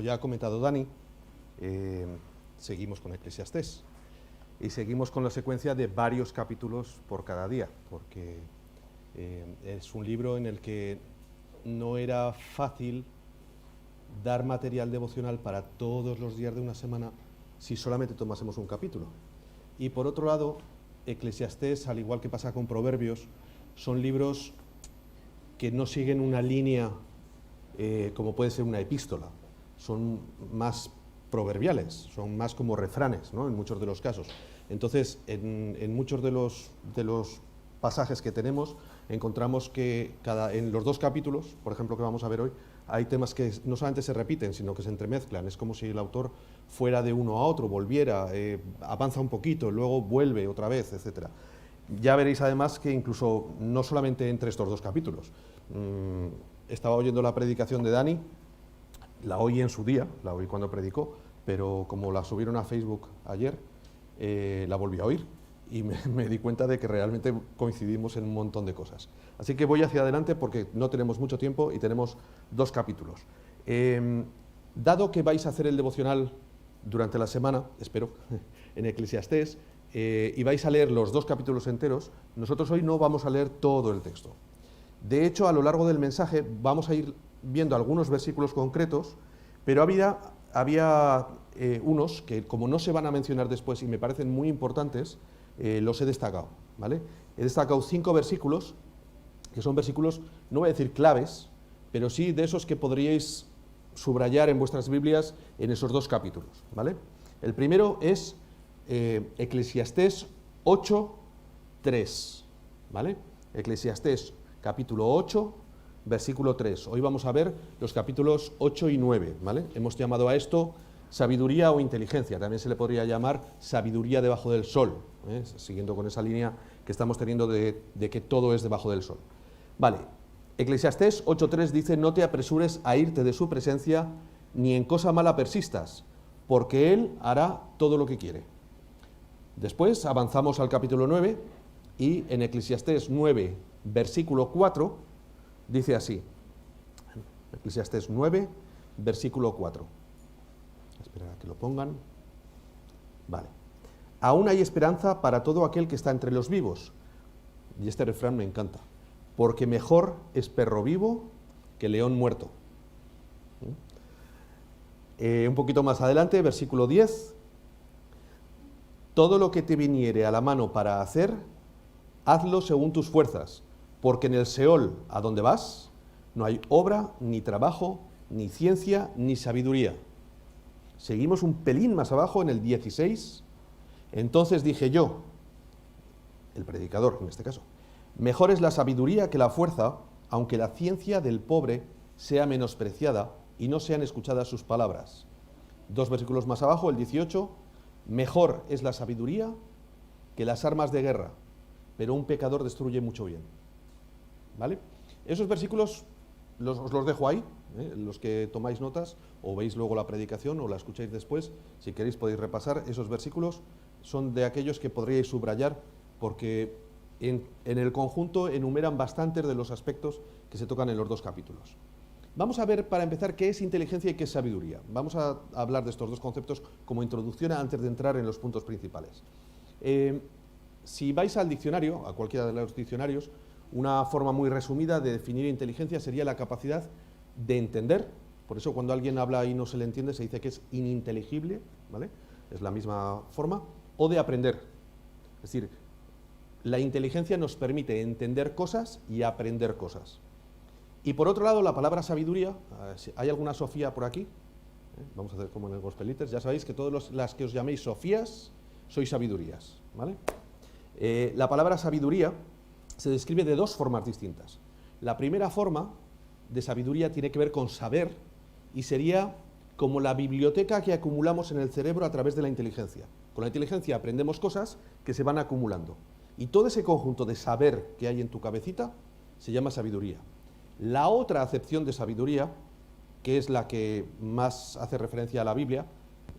ya ha comentado Dani, seguimos con Eclesiastés y seguimos con la secuencia de varios capítulos por cada día, porque es un libro en el que no era fácil dar material devocional para todos los días de una semana si solamente tomásemos un capítulo. Y por otro lado, Eclesiastés, al igual que pasa con Proverbios, son libros que no siguen una línea como puede ser una epístola, son más proverbiales, son más como refranes, ¿no? En muchos de los casos. Entonces, en muchos de los pasajes que tenemos, encontramos que en los dos capítulos, por ejemplo, que vamos a ver hoy, hay temas que no solamente se repiten, sino que se entremezclan. Es como si el autor fuera de uno a otro, volviera, avanza un poquito, luego vuelve otra vez, etc. Ya veréis además que incluso no solamente entre estos dos capítulos. Estaba oyendo la predicación de Dani, la oí en su día, la oí cuando predicó, pero como la subieron a Facebook ayer, la volví a oír y me di cuenta de que realmente coincidimos en un montón de cosas. Así que voy hacia adelante porque no tenemos mucho tiempo y tenemos dos capítulos. Dado que vais a hacer el devocional durante la semana, espero, en Eclesiastés, y vais a leer los dos capítulos enteros, nosotros hoy no vamos a leer todo el texto. De hecho, a lo largo del mensaje vamos a ir viendo algunos versículos concretos, pero había unos que, como no se van a mencionar después y me parecen muy importantes, los he destacado, ¿vale? He destacado 5 versículos, que son versículos, no voy a decir claves, pero sí de esos que podríais subrayar en vuestras Biblias en esos dos capítulos, ¿vale? El primero es Eclesiastés 8:3, ¿vale? Eclesiastés capítulo 8, versículo 3. Hoy vamos a ver los capítulos 8 y 9, ¿vale? Hemos llamado a esto sabiduría o inteligencia, también se le podría llamar sabiduría debajo del sol, siguiendo con esa línea que estamos teniendo de que todo es debajo del sol. Vale, Eclesiastés 8:3 dice: no te apresures a irte de su presencia, ni en cosa mala persistas, porque Él hará todo lo que quiere. Después avanzamos al capítulo 9 y en Eclesiastés 9, versículo 4, dice así, Eclesiastés 9, versículo 4. Espera a que lo pongan. Vale. Aún hay esperanza para todo aquel que está entre los vivos. Y este refrán me encanta. Porque mejor es perro vivo que león muerto. Un poquito más adelante, versículo 10. Todo lo que te viniere a la mano para hacer, hazlo según tus fuerzas, porque en el Seol, a donde vas, no hay obra, ni trabajo, ni ciencia, ni sabiduría. Seguimos un pelín más abajo en el 16. Entonces dije yo, el predicador en este caso, mejor es la sabiduría que la fuerza, aunque la ciencia del pobre sea menospreciada y no sean escuchadas sus palabras. 2 versículos más abajo, el 18, mejor es la sabiduría que las armas de guerra, pero un pecador destruye mucho bien. ¿Vale? Esos versículos os los dejo ahí, los que tomáis notas, o veis luego la predicación, o la escucháis después, si queréis podéis repasar. Esos versículos son de aquellos que podríais subrayar, porque en el conjunto enumeran bastantes de los aspectos que se tocan en los dos capítulos. Vamos a ver, para empezar, qué es inteligencia y qué es sabiduría. Vamos a hablar de estos dos conceptos como introducción antes de entrar en los puntos principales. Si vais al diccionario, a cualquiera de los diccionarios, una forma muy resumida de definir inteligencia sería la capacidad de entender. Por eso cuando alguien habla y no se le entiende se dice que es ininteligible, ¿vale? Es la misma forma. O de aprender. Es decir, la inteligencia nos permite entender cosas y aprender cosas. Y por otro lado, la palabra sabiduría, ¿hay alguna Sofía por aquí? Vamos a hacer como en el Gospelites. Ya sabéis que todas las que os llaméis Sofías sois sabidurías, ¿vale? La palabra sabiduría se describe de dos formas distintas. La primera forma de sabiduría tiene que ver con saber y sería como la biblioteca que acumulamos en el cerebro a través de la inteligencia. Con la inteligencia aprendemos cosas que se van acumulando. Y todo ese conjunto de saber que hay en tu cabecita se llama sabiduría. La otra acepción de sabiduría, que es la que más hace referencia a la Biblia,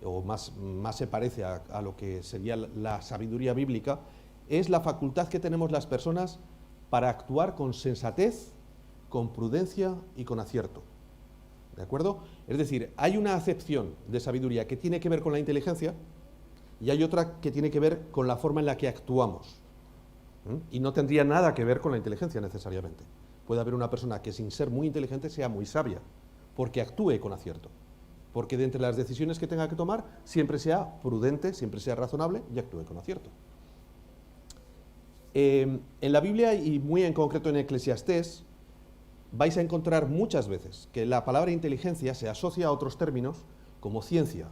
o más se parece a lo que sería la sabiduría bíblica, es la facultad que tenemos las personas para actuar con sensatez, con prudencia y con acierto. ¿De acuerdo? Es decir, hay una acepción de sabiduría que tiene que ver con la inteligencia y hay otra que tiene que ver con la forma en la que actuamos. Y no tendría nada que ver con la inteligencia necesariamente. Puede haber una persona que sin ser muy inteligente sea muy sabia, porque actúe con acierto. Porque de entre las decisiones que tenga que tomar, siempre sea prudente, siempre sea razonable y actúe con acierto. En la Biblia, y muy en concreto en Eclesiastés, vais a encontrar muchas veces que la palabra inteligencia se asocia a otros términos como ciencia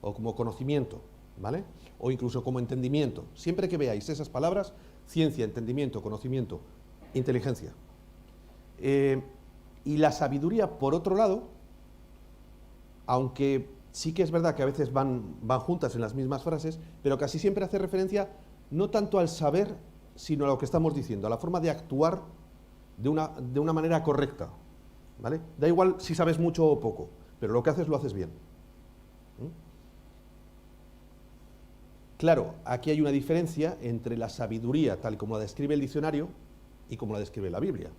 o como conocimiento, ¿vale? O incluso como entendimiento. Siempre que veáis esas palabras, ciencia, entendimiento, conocimiento, inteligencia. Y la sabiduría, por otro lado, aunque sí que es verdad que a veces van juntas en las mismas frases, pero casi siempre hace referencia no tanto al saber, sino a lo que estamos diciendo, a la forma de actuar de una manera correcta, ¿vale? Da igual si sabes mucho o poco, pero lo que haces lo haces bien. Claro, aquí hay una diferencia entre la sabiduría tal como la describe el diccionario y como la describe la Biblia.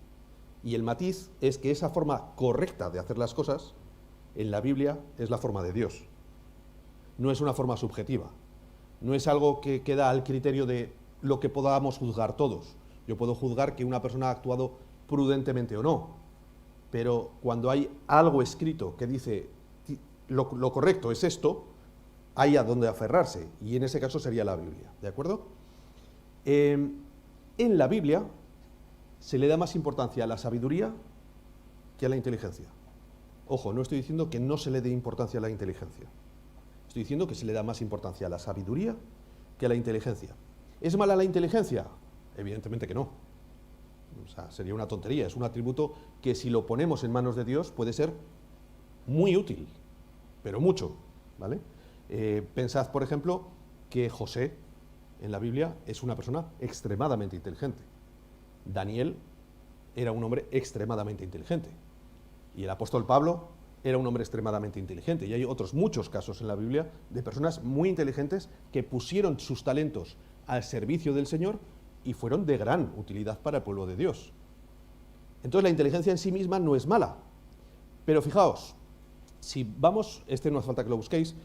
Y el matiz es que esa forma correcta de hacer las cosas en la Biblia es la forma de Dios. No es una forma subjetiva. No es algo que queda al criterio de lo que podamos juzgar todos. Yo puedo juzgar que una persona ha actuado prudentemente o no, pero cuando hay algo escrito que dice lo correcto es esto, hay a dónde aferrarse, y en ese caso sería la Biblia, ¿de acuerdo? En la Biblia se le da más importancia a la sabiduría que a la inteligencia. Ojo, no estoy diciendo que no se le dé importancia a la inteligencia. Estoy diciendo que se le da más importancia a la sabiduría que a la inteligencia. ¿Es mala la inteligencia? Evidentemente que no. O sea, sería una tontería. Es un atributo que si lo ponemos en manos de Dios puede ser muy útil, pero mucho, ¿vale? Pensad, por ejemplo, que José en la Biblia es una persona extremadamente inteligente. Daniel era un hombre extremadamente inteligente. Y el apóstol Pablo era un hombre extremadamente inteligente. Y hay otros muchos casos en la Biblia de personas muy inteligentes que pusieron sus talentos al servicio del Señor y fueron de gran utilidad para el pueblo de Dios. Entonces la inteligencia en sí misma no es mala. Pero fijaos, si vamos, no hace falta que lo busquéis,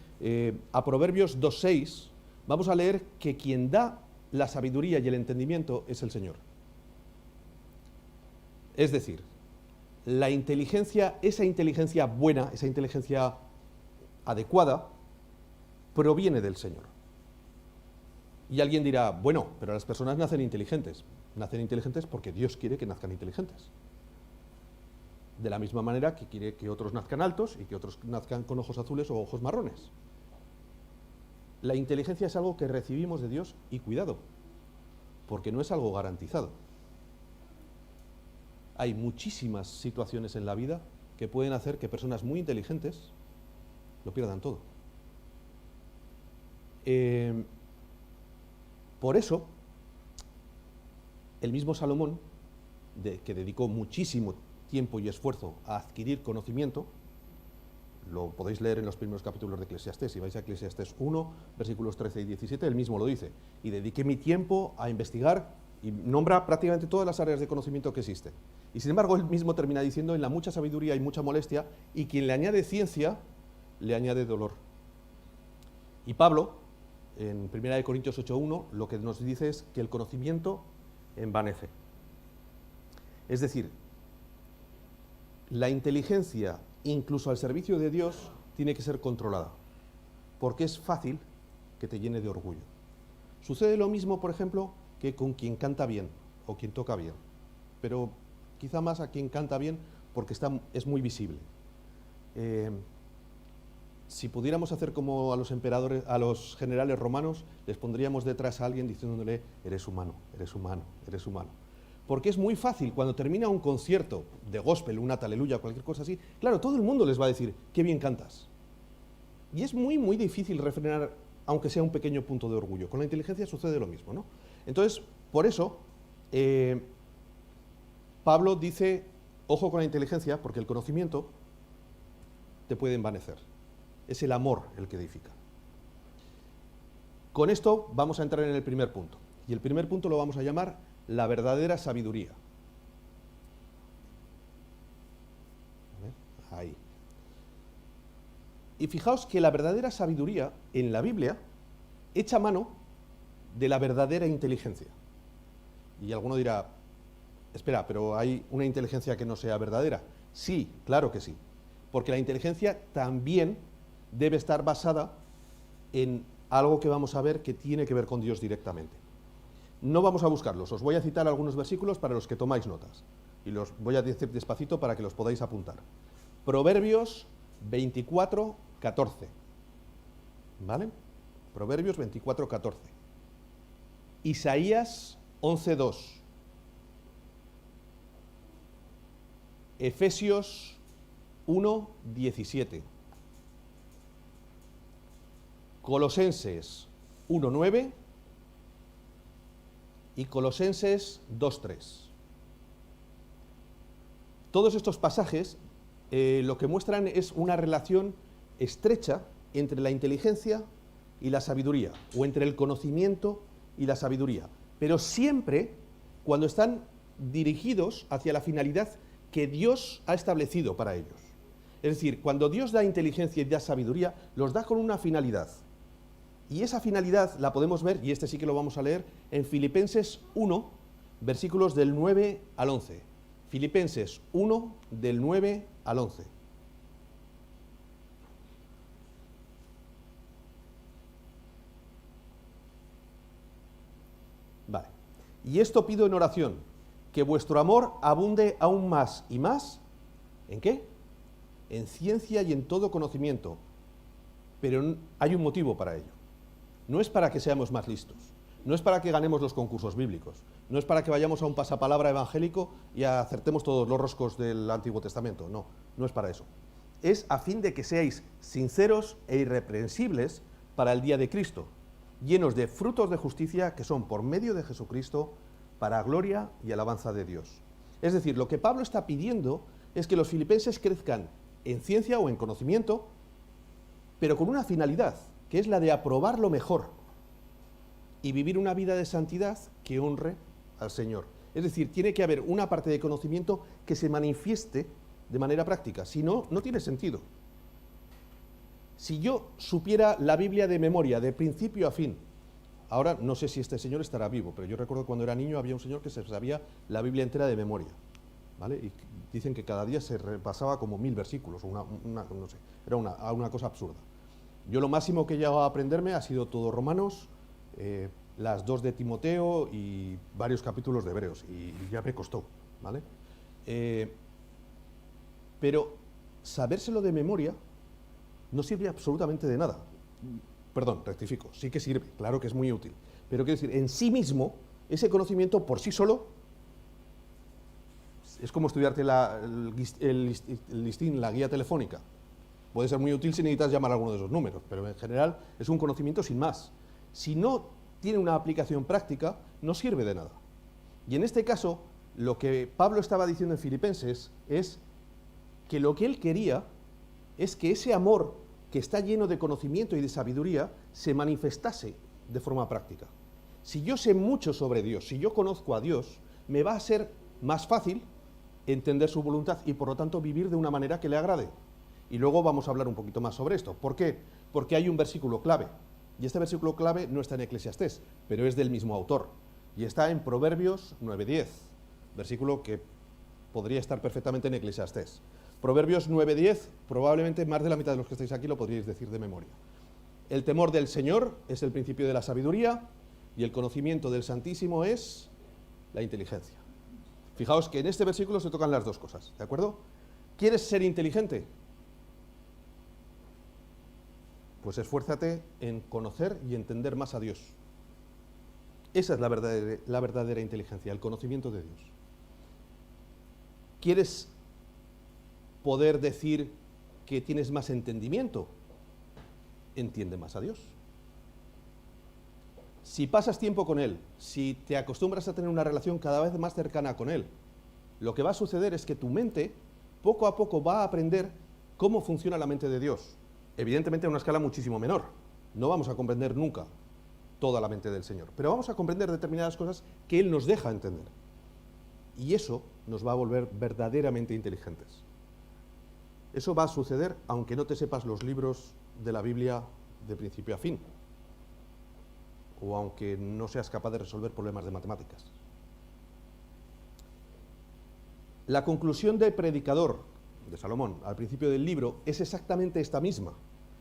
a Proverbios 2:6, vamos a leer que quien da la sabiduría y el entendimiento es el Señor. Es decir, la inteligencia, esa inteligencia buena, esa inteligencia adecuada, proviene del Señor. Y alguien dirá, bueno, pero las personas nacen inteligentes. Nacen inteligentes porque Dios quiere que nazcan inteligentes. De la misma manera que quiere que otros nazcan altos y que otros nazcan con ojos azules o ojos marrones. La inteligencia es algo que recibimos de Dios y cuidado, porque no es algo garantizado. Hay muchísimas situaciones en la vida que pueden hacer que personas muy inteligentes lo pierdan todo. Por eso, el mismo Salomón, que dedicó muchísimo tiempo y esfuerzo a adquirir conocimiento, lo podéis leer en los primeros capítulos de Eclesiastés, si vais a Eclesiastés 1, versículos 13 y 17, él mismo lo dice, y dediqué mi tiempo a investigar, y nombra prácticamente todas las áreas de conocimiento que existen. Y sin embargo, él mismo termina diciendo, en la mucha sabiduría hay mucha molestia, y quien le añade ciencia, le añade dolor. Y Pablo, en 1 Corintios 8:1, lo que nos dice es que el conocimiento envanece. Es decir, la inteligencia, incluso al servicio de Dios, tiene que ser controlada, porque es fácil que te llene de orgullo. Sucede lo mismo, por ejemplo, que con quien canta bien o quien toca bien, pero quizá más a quien canta bien porque es muy visible. Si pudiéramos hacer como a los emperadores, a los generales romanos, les pondríamos detrás a alguien diciéndole, eres humano, eres humano, eres humano. Porque es muy fácil, cuando termina un concierto de gospel, una aleluya, cualquier cosa así, claro, todo el mundo les va a decir, qué bien cantas. Y es muy, muy difícil refrenar, aunque sea un pequeño punto de orgullo. Con la inteligencia sucede lo mismo, ¿no? Entonces, por eso, Pablo dice, ojo con la inteligencia, porque el conocimiento te puede envanecer. Es el amor el que edifica. Con esto vamos a entrar en el primer punto. Y el primer punto lo vamos a llamar la verdadera sabiduría. ¿Vale? Ahí. Y fijaos que la verdadera sabiduría en la Biblia echa mano de la verdadera inteligencia. Y alguno dirá, espera, pero ¿hay una inteligencia que no sea verdadera? Sí, claro que sí, porque la inteligencia también debe estar basada en algo que vamos a ver que tiene que ver con Dios directamente. No vamos a buscarlos, os voy a citar algunos versículos para los que tomáis notas, y los voy a decir despacito para que los podáis apuntar. Proverbios 24, 14, ¿vale? Proverbios 24, 14. Isaías 11, 2. Efesios 1, 17. Colosenses 1, 9 y Colosenses 2, 3. Todos estos pasajes lo que muestran es una relación estrecha entre la inteligencia y la sabiduría, o entre el conocimiento y la sabiduría, pero siempre cuando están dirigidos hacia la finalidad que Dios ha establecido para ellos. Es decir, cuando Dios da inteligencia y da sabiduría, los da con una finalidad. Y esa finalidad la podemos ver, y este sí que lo vamos a leer, en Filipenses 1, versículos del 9 al 11. Filipenses 1, del 9 al 11. Vale. Y esto pido en oración, que vuestro amor abunde aún más y más. ¿En qué? En ciencia y en todo conocimiento. Pero hay un motivo para ello. No es para que seamos más listos, no es para que ganemos los concursos bíblicos, no es para que vayamos a un pasapalabra evangélico y acertemos todos los roscos del Antiguo Testamento, no, no es para eso. Es a fin de que seáis sinceros e irreprensibles para el día de Cristo, llenos de frutos de justicia que son por medio de Jesucristo para gloria y alabanza de Dios. Es decir, lo que Pablo está pidiendo es que los filipenses crezcan en ciencia o en conocimiento, pero con una finalidad, que es la de aprobar lo mejor y vivir una vida de santidad que honre al Señor. Es decir, tiene que haber una parte de conocimiento que se manifieste de manera práctica, si no, no tiene sentido. Si yo supiera la Biblia de memoria, de principio a fin, ahora no sé si este señor estará vivo, pero yo recuerdo cuando era niño había un señor que se sabía la Biblia entera de memoria, ¿vale? Y dicen que cada día se repasaba como 1000 versículos, no sé, era una cosa absurda. Yo lo máximo que he llegado a aprenderme ha sido todo Romanos, las 2 de Timoteo y varios capítulos de Hebreos, y ya me costó, ¿vale? Pero sabérselo de memoria no sirve absolutamente de nada. Perdón, rectifico, sí que sirve, claro que es muy útil, pero quiero decir, en sí mismo, ese conocimiento por sí solo es como estudiarte el listín, la guía telefónica. Puede ser muy útil si necesitas llamar a alguno de esos números, pero en general es un conocimiento sin más. Si no tiene una aplicación práctica, no sirve de nada. Y en este caso, lo que Pablo estaba diciendo en Filipenses es que lo que él quería es que ese amor que está lleno de conocimiento y de sabiduría se manifestase de forma práctica. Si yo sé mucho sobre Dios, si yo conozco a Dios, me va a ser más fácil entender su voluntad y por lo tanto vivir de una manera que le agrade. Y luego vamos a hablar un poquito más sobre esto. ¿Por qué? Porque hay un versículo clave. Y este versículo clave no está en Eclesiastés, pero es del mismo autor. Y está en Proverbios 9:10, versículo que podría estar perfectamente en Eclesiastés. Proverbios 9:10, probablemente más de la mitad de los que estáis aquí lo podríais decir de memoria. El temor del Señor es el principio de la sabiduría y el conocimiento del Santísimo es la inteligencia. Fijaos que en este versículo se tocan las dos cosas, ¿de acuerdo? ¿Quieres ser inteligente? Pues esfuérzate en conocer y entender más a Dios. Esa es la verdadera inteligencia, el conocimiento de Dios. ¿Quieres poder decir que tienes más entendimiento? Entiende más a Dios. Si pasas tiempo con Él, si te acostumbras a tener una relación cada vez más cercana con Él, lo que va a suceder es que tu mente poco a poco va a aprender cómo funciona la mente de Dios. Evidentemente a una escala muchísimo menor. No vamos a comprender nunca toda la mente del Señor, pero vamos a comprender determinadas cosas que Él nos deja entender. Y eso nos va a volver verdaderamente inteligentes. Eso va a suceder aunque no te sepas los libros de la Biblia de principio a fin, o aunque no seas capaz de resolver problemas de matemáticas. La conclusión del predicador de Salomón al principio del libro es exactamente esta misma.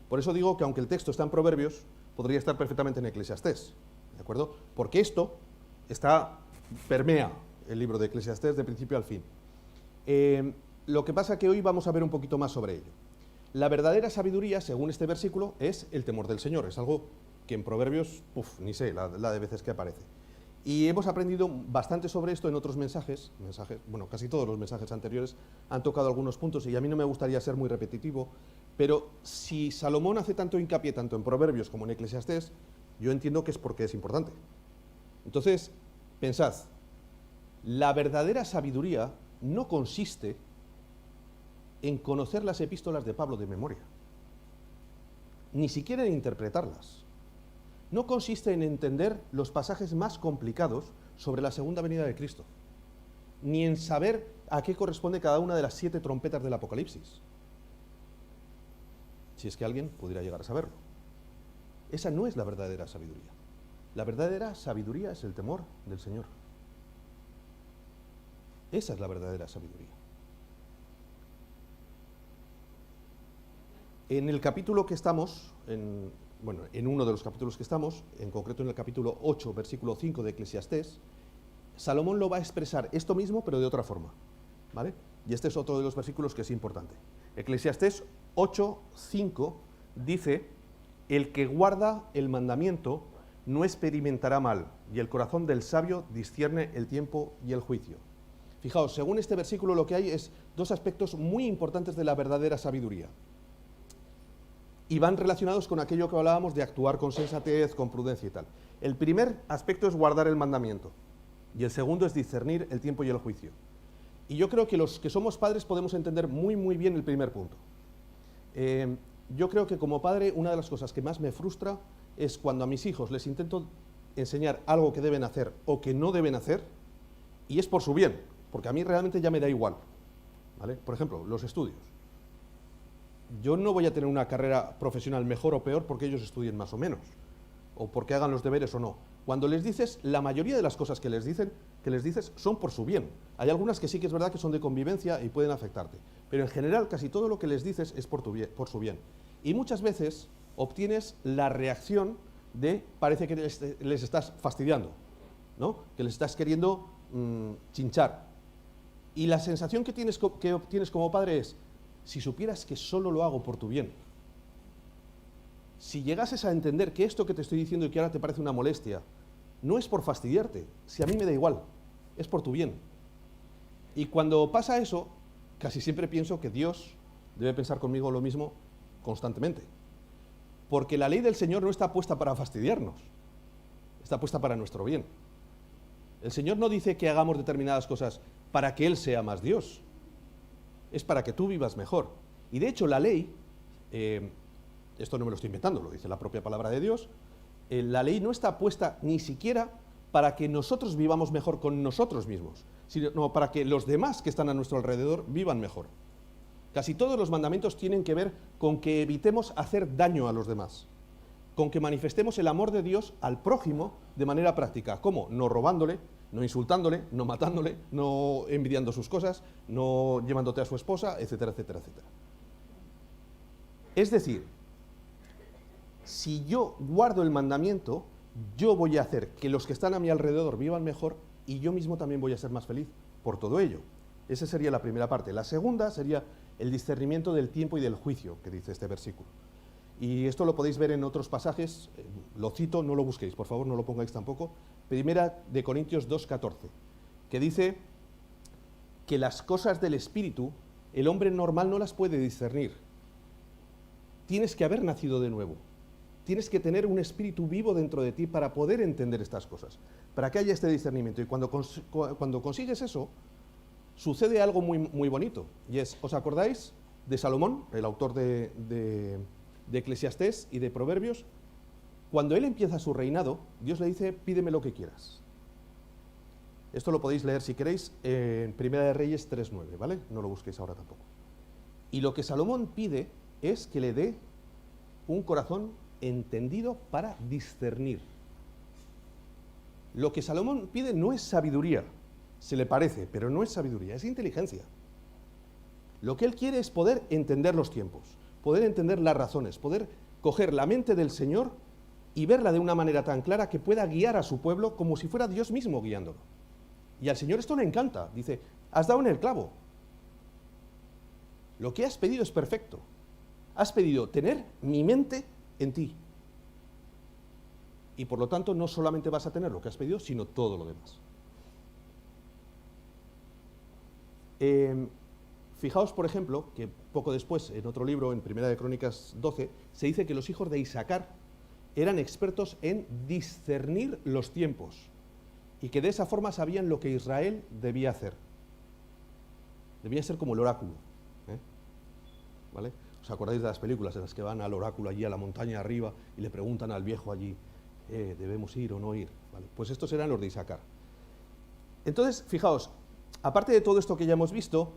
Por eso digo que aunque el texto está en Proverbios, podría estar perfectamente en Eclesiastés, ¿de acuerdo? Porque esto permea el libro de Eclesiastés de principio al fin. Lo que pasa es que hoy vamos a ver un poquito más sobre ello. La verdadera sabiduría, según este versículo, es el temor del Señor. Es algo que en Proverbios, ni sé la de veces que aparece. Y hemos aprendido bastante sobre esto en otros mensajes, bueno, casi todos los mensajes anteriores han tocado algunos puntos y a mí no me gustaría ser muy repetitivo, pero si Salomón hace tanto hincapié tanto en Proverbios como en Eclesiastés, yo entiendo que es porque es importante. Entonces, pensad, la verdadera sabiduría no consiste en conocer las epístolas de Pablo de memoria, ni siquiera en interpretarlas. No consiste en entender los pasajes más complicados sobre la segunda venida de Cristo, ni en saber a qué corresponde cada una de las 7 trompetas del Apocalipsis, si es que alguien pudiera llegar a saberlo. Esa no es la verdadera sabiduría. La verdadera sabiduría es el temor del Señor. Esa es la verdadera sabiduría. En el capítulo que estamos, en uno de los capítulos que estamos, en concreto en el capítulo 8, versículo 5 de Eclesiastés, Salomón lo va a expresar esto mismo, pero de otra forma, ¿vale? Y este es otro de los versículos que es importante. Eclesiastés 8, 5 dice: el que guarda el mandamiento no experimentará mal, y el corazón del sabio discierne el tiempo y el juicio. Fijaos, según este versículo lo que hay es 2 aspectos muy importantes de la verdadera sabiduría. Y van relacionados con aquello que hablábamos de actuar con sensatez, con prudencia y tal. El primer aspecto es guardar el mandamiento, y el segundo es discernir el tiempo y el juicio. Y yo creo que los que somos padres podemos entender muy muy bien el primer punto. Yo creo que como padre una de las cosas que más me frustra es cuando a mis hijos les intento enseñar algo que deben hacer o que no deben hacer, y es por su bien, porque a mí realmente ya me da igual, ¿vale? Por ejemplo, los estudios. Yo no voy a tener una carrera profesional mejor o peor porque ellos estudien más o menos, o porque hagan los deberes o no. Cuando les dices, la mayoría de las cosas que les dices son por su bien. Hay algunas que sí que es verdad que son de convivencia y pueden afectarte, pero en general casi todo lo que les dices es por su bien. Y muchas veces obtienes la reacción de, parece que les estás fastidiando, ¿no? Que les estás queriendo chinchar. Y la sensación que obtienes como padre es: si supieras que solo lo hago por tu bien, si llegases a entender que esto que te estoy diciendo y que ahora te parece una molestia, no es por fastidiarte, si a mí me da igual, es por tu bien. Y cuando pasa eso, casi siempre pienso que Dios debe pensar conmigo lo mismo constantemente. Porque la ley del Señor no está puesta para fastidiarnos, está puesta para nuestro bien. El Señor no dice que hagamos determinadas cosas para que Él sea más Dios, es para que tú vivas mejor. Y de hecho la ley, esto no me lo estoy inventando, lo dice la propia palabra de Dios, la ley no está puesta ni siquiera para que nosotros vivamos mejor con nosotros mismos, sino para que los demás que están a nuestro alrededor vivan mejor. Casi todos los mandamientos tienen que ver con que evitemos hacer daño a los demás, con que manifestemos el amor de Dios al prójimo de manera práctica. ¿Cómo? No robándole, no insultándole, no matándole, no envidiando sus cosas, no llevándote a su esposa, etcétera, etcétera, etcétera. Es decir, si yo guardo el mandamiento, yo voy a hacer que los que están a mi alrededor vivan mejor y yo mismo también voy a ser más feliz por todo ello. Esa sería la primera parte. La segunda sería el discernimiento del tiempo y del juicio, que dice este versículo. Y esto lo podéis ver en otros pasajes, lo cito, no lo busquéis, por favor, no lo pongáis tampoco. Primera de Corintios 2:14, que dice que las cosas del Espíritu el hombre normal no las puede discernir. Tienes que haber nacido de nuevo. Tienes que tener un espíritu vivo dentro de ti para poder entender estas cosas, para que haya este discernimiento. Y cuando consigues eso, sucede algo muy, muy bonito. Y es, ¿os acordáis de Salomón, el autor de Eclesiastés y de Proverbios? Cuando él empieza su reinado, Dios le dice: pídeme lo que quieras. Esto lo podéis leer si queréis en Primera de Reyes 3:9, ¿vale? No lo busquéis ahora tampoco. Y lo que Salomón pide es que le dé un corazón entendido para discernir. Lo que Salomón pide no es sabiduría, se le parece, pero no es sabiduría, es inteligencia. Lo que él quiere es poder entender los tiempos, poder entender las razones, poder coger la mente del Señor y verla de una manera tan clara que pueda guiar a su pueblo como si fuera Dios mismo guiándolo. Y al Señor esto le encanta, dice, has dado en el clavo. Lo que has pedido es perfecto. Has pedido tener mi mente en ti. Y por lo tanto no solamente vas a tener lo que has pedido, sino todo lo demás. Fijaos, por ejemplo, que poco después, en otro libro, en Primera de Crónicas 12, se dice que los hijos de Isaacar eran expertos en discernir los tiempos y que de esa forma sabían lo que Israel debía hacer. Debía ser como el oráculo. ¿Vale? ¿Os acordáis de las películas en las que van al oráculo allí a la montaña arriba y le preguntan al viejo allí, ¿debemos ir o no ir? ¿Vale? Pues estos eran los de Isaacar. Entonces, fijaos, aparte de todo esto que ya hemos visto,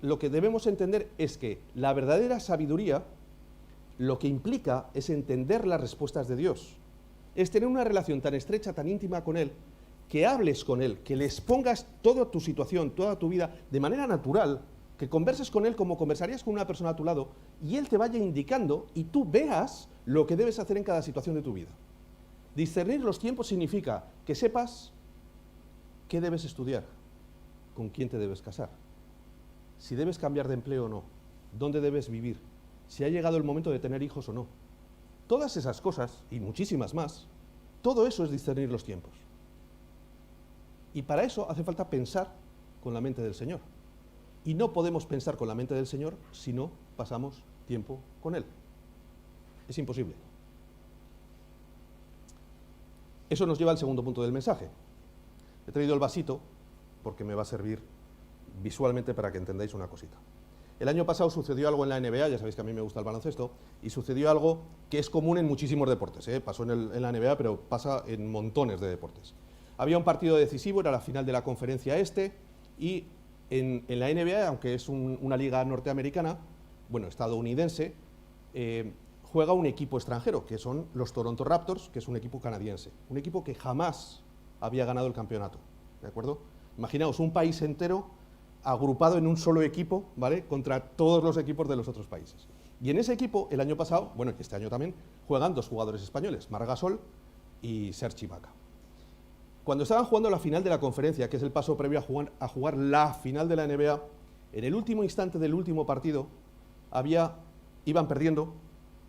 lo que debemos entender es que la verdadera sabiduría lo que implica es entender las respuestas de Dios. Es tener una relación tan estrecha, tan íntima con Él, que hables con Él, que le expongas toda tu situación, toda tu vida, de manera natural, que converses con Él como conversarías con una persona a tu lado, y Él te vaya indicando y tú veas lo que debes hacer en cada situación de tu vida. Discernir los tiempos significa que sepas qué debes estudiar, con quién te debes casar, si debes cambiar de empleo o no, dónde debes vivir, si ha llegado el momento de tener hijos o no. Todas esas cosas, y muchísimas más, todo eso es discernir los tiempos. Y para eso hace falta pensar con la mente del Señor. Y no podemos pensar con la mente del Señor si no pasamos tiempo con Él. Es imposible. Eso nos lleva al segundo punto del mensaje. He traído el vasito porque me va a servir visualmente para que entendáis una cosita. El año pasado sucedió algo en la NBA, ya sabéis que a mí me gusta el baloncesto, y sucedió algo que es común en muchísimos deportes. Pasó en la NBA, pero pasa en montones de deportes. Había un partido decisivo, era la final de la conferencia este, y en la NBA, aunque es una liga norteamericana, bueno, estadounidense, juega un equipo extranjero, que son los Toronto Raptors, que es un equipo canadiense, un equipo que jamás había ganado el campeonato, ¿de acuerdo? Imaginaos un país entero agrupado en un solo equipo, ¿vale?, contra todos los equipos de los otros países. Y en ese equipo, el año pasado, bueno, y este año también, juegan dos jugadores españoles, Marc Gasol y Serge Ibaka. Cuando estaban jugando la final de la conferencia, que es el paso previo a jugar la final de la NBA, en el último instante del último partido, iban perdiendo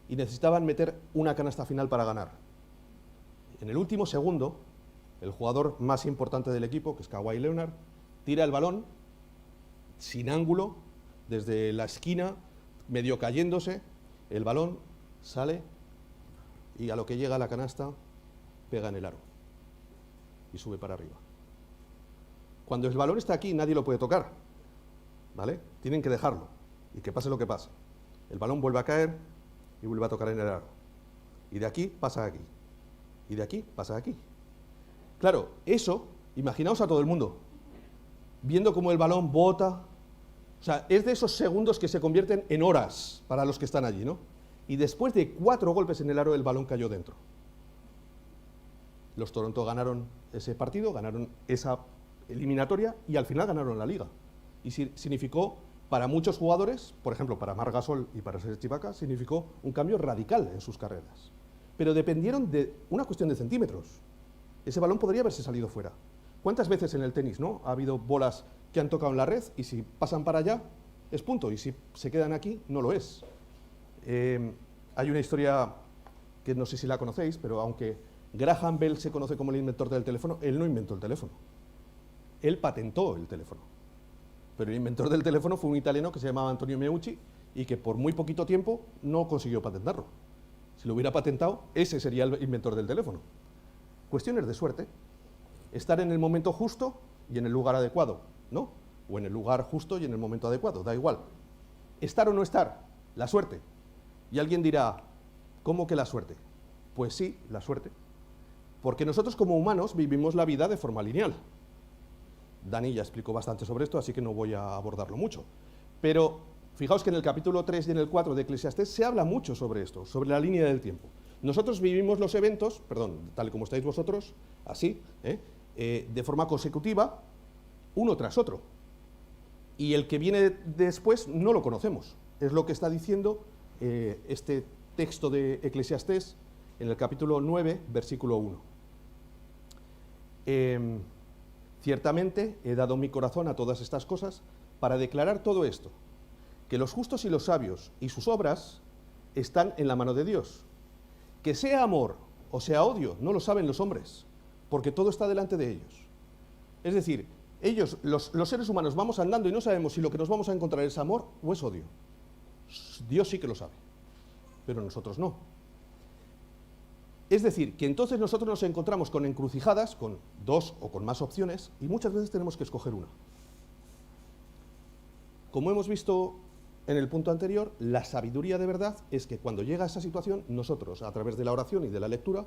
y necesitaban meter una canasta final para ganar. En el último segundo, el jugador más importante del equipo, que es Kawhi Leonard, tira el balón sin ángulo, desde la esquina, medio cayéndose, el balón sale y a lo que llega a la canasta, pega en el aro y sube para arriba. Cuando el balón está aquí, nadie lo puede tocar, ¿vale? Tienen que dejarlo y que pase lo que pase. El balón vuelve a caer y vuelve a tocar en el aro. Y de aquí pasa aquí. Y de aquí pasa aquí. Claro, eso, imaginaos a todo el mundo, viendo cómo el balón bota. O sea, es de esos segundos que se convierten en horas para los que están allí, ¿no? Y después de 4 golpes en el aro, el balón cayó dentro. Los Toronto ganaron ese partido, ganaron esa eliminatoria y al final ganaron la liga. Y significó para muchos jugadores, por ejemplo, para Marc Gasol y para Serge Ibaka, significó un cambio radical en sus carreras. Pero dependieron de una cuestión de centímetros. Ese balón podría haberse salido fuera. ¿Cuántas veces en el tenis, no, ha habido bolas que han tocado en la red y si pasan para allá es punto y si se quedan aquí no lo es? Hay una historia que no sé si la conocéis, pero aunque Graham Bell se conoce como el inventor del teléfono, él no inventó el teléfono. Él patentó el teléfono. Pero el inventor del teléfono fue un italiano que se llamaba Antonio Meucci y que por muy poquito tiempo no consiguió patentarlo. Si lo hubiera patentado, ese sería el inventor del teléfono. Cuestiones de suerte. Estar en el momento justo y en el lugar adecuado, ¿no? O en el lugar justo y en el momento adecuado, da igual. Estar o no estar, la suerte. Y alguien dirá, ¿cómo que la suerte? Pues sí, la suerte. Porque nosotros como humanos vivimos la vida de forma lineal. Dani ya explicó bastante sobre esto, así que no voy a abordarlo mucho. Pero Fijaos que en el capítulo 3 y en el 4 de Eclesiastés se habla mucho sobre esto, sobre la línea del tiempo. Nosotros vivimos los eventos, tal y como estáis vosotros, así, de forma consecutiva, uno tras otro. Y el que viene después no lo conocemos. Es lo que está diciendo este texto de Eclesiastés en el capítulo 9, versículo 1. Ciertamente he dado mi corazón a todas estas cosas para declarar todo esto, que los justos y los sabios y sus obras están en la mano de Dios. Que sea amor o sea odio, no lo saben los hombres, porque todo está delante de ellos. Es decir, ellos, los seres humanos, vamos andando y no sabemos si lo que nos vamos a encontrar es amor o es odio. Dios sí que lo sabe, pero nosotros no. Es decir, que entonces nosotros nos encontramos con encrucijadas, con dos o con más opciones, y muchas veces tenemos que escoger una. Como hemos visto en el punto anterior, la sabiduría de verdad es que cuando llega a esa situación, nosotros, a través de la oración y de la lectura,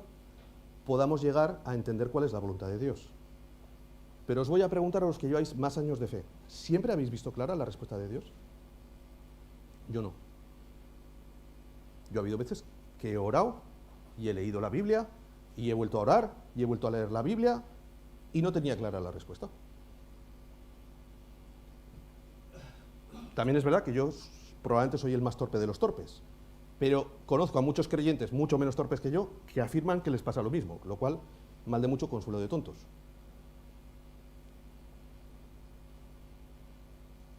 podamos llegar a entender cuál es la voluntad de Dios. Pero os voy a preguntar a los que lleváis más años de fe, ¿siempre habéis visto clara la respuesta de Dios? Yo no. Yo ha habido veces que he orado y he leído la Biblia y he vuelto a orar y he vuelto a leer la Biblia y no tenía clara la respuesta. También es verdad que yo probablemente soy el más torpe de los torpes, pero conozco a muchos creyentes mucho menos torpes que yo que afirman que les pasa lo mismo, lo cual, mal de mucho, consuelo de tontos.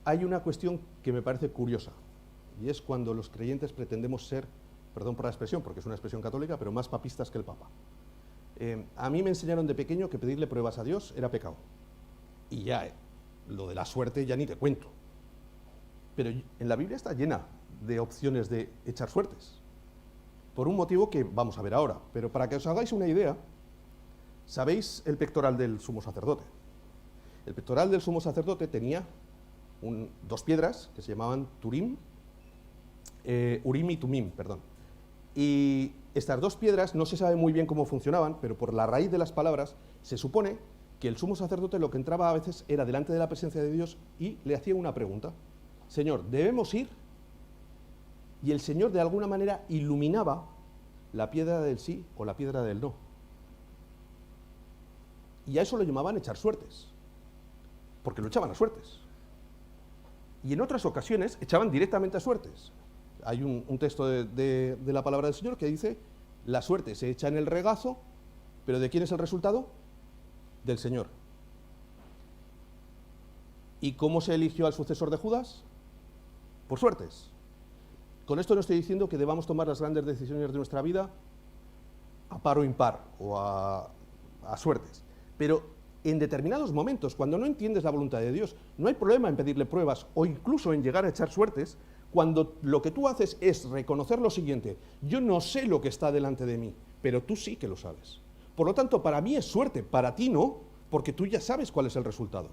Hay una cuestión que me parece curiosa, y es cuando los creyentes pretendemos ser, perdón por la expresión, porque es una expresión católica, pero más papistas que el Papa. A mí me enseñaron de pequeño que pedirle pruebas a Dios era pecado. Y ya, lo de la suerte ya ni te cuento. Pero en la Biblia está llena de opciones de echar suertes, por un motivo que vamos a ver ahora. Pero para que os hagáis una idea, ¿sabéis el pectoral del sumo sacerdote? El pectoral del sumo sacerdote tenía dos piedras que se llamaban Urim y Tumim, perdón. Y estas dos piedras no se sabe muy bien cómo funcionaban, pero por la raíz de las palabras se supone que el sumo sacerdote lo que entraba a veces era delante de la presencia de Dios y le hacía una pregunta. Señor, ¿debemos ir? Y el Señor de alguna manera iluminaba la piedra del sí o la piedra del no. Y a eso lo llamaban echar suertes, porque lo echaban a suertes. Y en otras ocasiones echaban directamente a suertes. Hay un texto de la palabra del Señor que dice, la suerte se echa en el regazo, pero ¿de quién es el resultado? Del Señor. ¿Y cómo se eligió al sucesor de Judas? Por suertes. Con esto no estoy diciendo que debamos tomar las grandes decisiones de nuestra vida a par o impar, o a suertes. Pero en determinados momentos, cuando no entiendes la voluntad de Dios, no hay problema en pedirle pruebas o incluso en llegar a echar suertes, cuando lo que tú haces es reconocer lo siguiente: yo no sé lo que está delante de mí, pero tú sí que lo sabes. Por lo tanto, para mí es suerte, para ti no, porque tú ya sabes cuál es el resultado.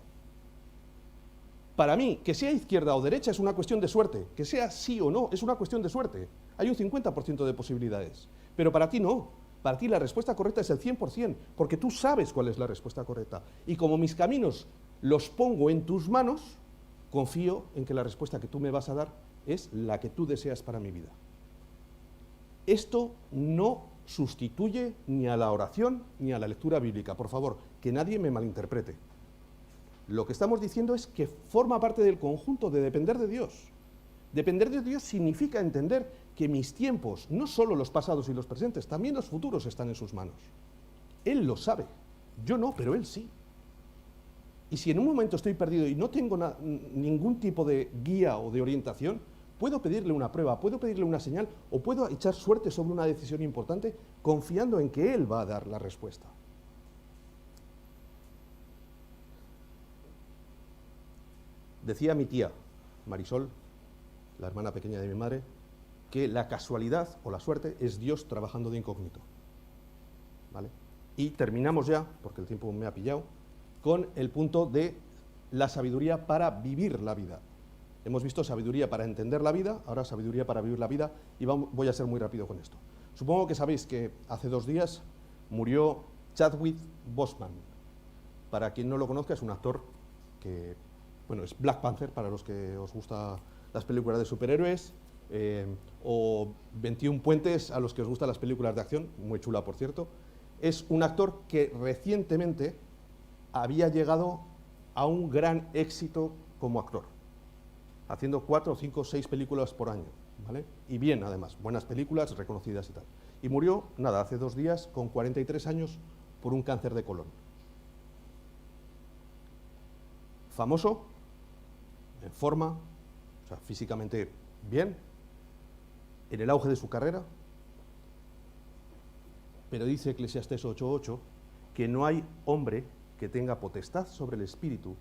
Para mí, que sea izquierda o derecha es una cuestión de suerte, que sea sí o no es una cuestión de suerte. Hay un 50% de posibilidades, pero para ti no. Para ti la respuesta correcta es el 100%, porque tú sabes cuál es la respuesta correcta. Y como mis caminos los pongo en tus manos, confío en que la respuesta que tú me vas a dar es la que tú deseas para mi vida. Esto no sustituye ni a la oración ni a la lectura bíblica. Por favor, que nadie me malinterprete. Lo que estamos diciendo es que forma parte del conjunto de depender de Dios. Depender de Dios significa entender que mis tiempos, no solo los pasados y los presentes, también los futuros están en sus manos. Él lo sabe, yo no, pero Él sí. Y si en un momento estoy perdido y no tengo ningún tipo de guía o de orientación, puedo pedirle una prueba, puedo pedirle una señal o puedo echar suerte sobre una decisión importante confiando en que Él va a dar la respuesta. Decía mi tía, Marisol, la hermana pequeña de mi madre, que la casualidad o la suerte es Dios trabajando de incógnito. ¿Vale? Y terminamos ya, porque el tiempo me ha pillado, con el punto de la sabiduría para vivir la vida. Hemos visto sabiduría para entender la vida, ahora sabiduría para vivir la vida, y voy a ser muy rápido con esto. Supongo que sabéis que hace 2 días murió Chadwick Boseman. Para quien no lo conozca, es un actor que Bueno, es Black Panther para los que os gustan las películas de superhéroes, o 21 Puentes a los que os gustan las películas de acción, muy chula por cierto. Es un actor que recientemente había llegado a un gran éxito como actor, haciendo 4, 5, 6 películas por año, ¿vale? Y bien, además, buenas películas, reconocidas y tal. Y murió, nada, hace 2 días, con 43 años, por un cáncer de colon. Famoso, en forma, o sea, físicamente bien, en el auge de su carrera, pero dice Eclesiastés 8:8 que no hay hombre que tenga potestad sobre el espíritu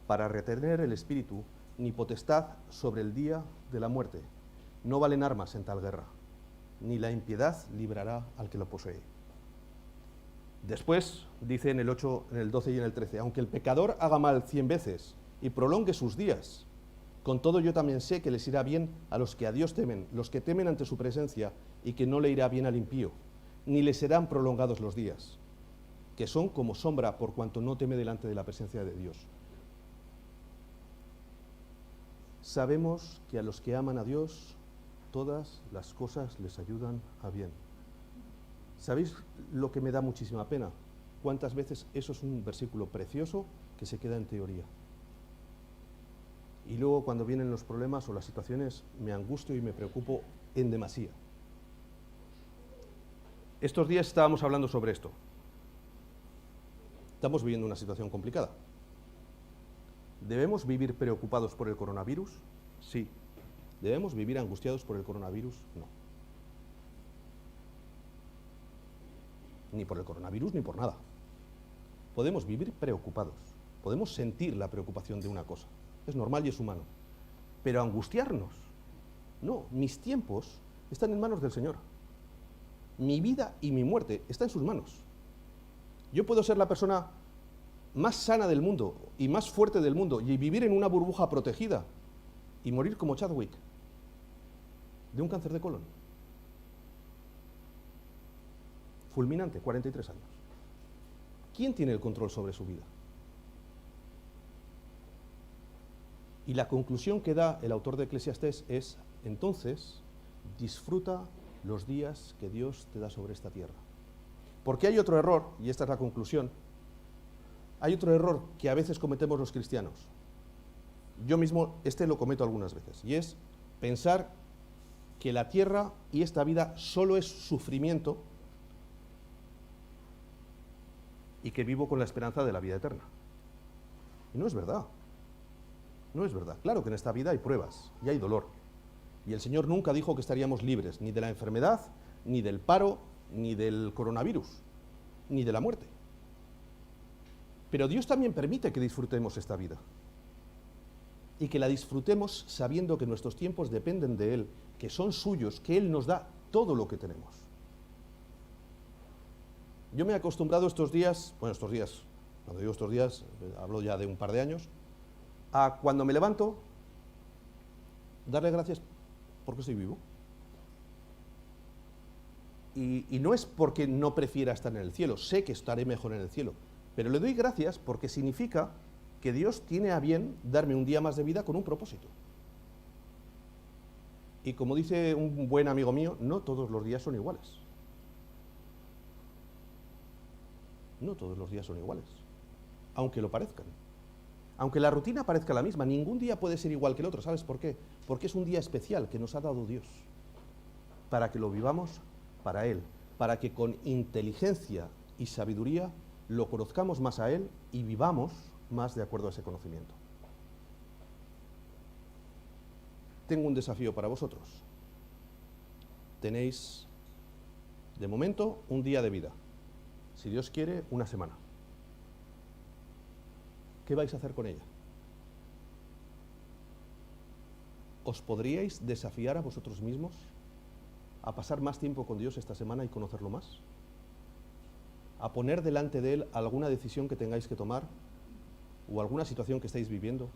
para retener el espíritu, ni potestad sobre el día de la muerte. No valen armas en tal guerra, ni la impiedad librará al que lo posee. Después, dice en el 8, en el 12 y en el 13, aunque el pecador haga mal 100 veces y prolongue sus días, con todo yo también sé que les irá bien a los que a Dios temen, los que temen ante su presencia, y que no le irá bien al impío, ni le serán prolongados los días, que son como sombra por cuanto no teme delante de la presencia de Dios. Sabemos que a los que aman a Dios, todas las cosas les ayudan a bien. ¿Sabéis lo que me da muchísima pena? ¿Cuántas veces eso es un versículo precioso que se queda en teoría? Y luego cuando vienen los problemas o las situaciones me angustio y me preocupo en demasía. Estos días estábamos hablando sobre esto. Estamos viviendo una situación complicada. ¿Debemos vivir preocupados por el coronavirus? Sí. ¿Debemos vivir angustiados por el coronavirus? No. Ni por el coronavirus ni por nada. Podemos vivir preocupados. Podemos sentir la preocupación de una cosa. Es normal y es humano. Pero angustiarnos, no. Mis tiempos están en manos del Señor. Mi vida y mi muerte está en sus manos. Yo puedo ser la persona más sana del mundo y más fuerte del mundo y vivir en una burbuja protegida y morir como Chadwick de un cáncer de colon. Fulminante, 43 años. ¿Quién tiene el control sobre su vida? Y la conclusión que da el autor de Eclesiastés es, entonces, disfruta los días que Dios te da sobre esta tierra. Porque hay otro error, y esta es la conclusión, hay otro error que a veces cometemos los cristianos. Yo mismo lo cometo algunas veces, y es pensar que la tierra y esta vida solo es sufrimiento y que vivo con la esperanza de la vida eterna. Y no es verdad. No es verdad. Claro que en esta vida hay pruebas y hay dolor. Y el Señor nunca dijo que estaríamos libres ni de la enfermedad, ni del paro, ni del coronavirus, ni de la muerte. Pero Dios también permite que disfrutemos esta vida. Y que la disfrutemos sabiendo que nuestros tiempos dependen de Él, que son suyos, que Él nos da todo lo que tenemos. Yo me he acostumbrado estos días, cuando digo estos días, hablo ya de un par de años, a cuando me levanto, darle gracias porque estoy vivo. Y no es porque no prefiera estar en el cielo, sé que estaré mejor en el cielo, pero le doy gracias porque significa que Dios tiene a bien darme un día más de vida con un propósito. Y como dice un buen amigo mío, no todos los días son iguales. No todos los días son iguales, aunque lo parezcan. Aunque la rutina parezca la misma, ningún día puede ser igual que el otro. ¿Sabes por qué? Porque es un día especial que nos ha dado Dios, para que lo vivamos para Él, para que con inteligencia y sabiduría lo conozcamos más a Él y vivamos más de acuerdo a ese conocimiento. Tengo un desafío para vosotros. Tenéis, de momento, un día de vida. Si Dios quiere, una semana. ¿Qué vais a hacer con ella? ¿Os podríais desafiar a vosotros mismos a pasar más tiempo con Dios esta semana y conocerlo más? ¿A poner delante de Él alguna decisión que tengáis que tomar o alguna situación que estáis viviendo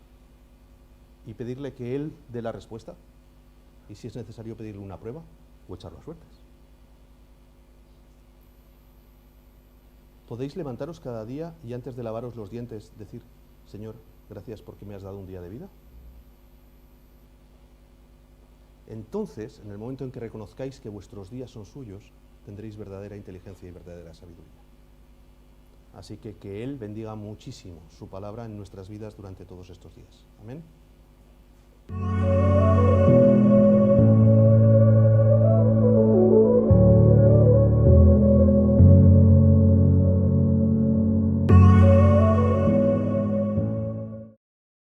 y pedirle que Él dé la respuesta? Y si es necesario pedirle una prueba o echar las suertes. ¿Podéis levantaros cada día y antes de lavaros los dientes decir, Señor, gracias porque me has dado un día de vida. Entonces, en el momento en que reconozcáis que vuestros días son suyos, tendréis verdadera inteligencia y verdadera sabiduría. Así que Él bendiga muchísimo su palabra en nuestras vidas durante todos estos días. Amén.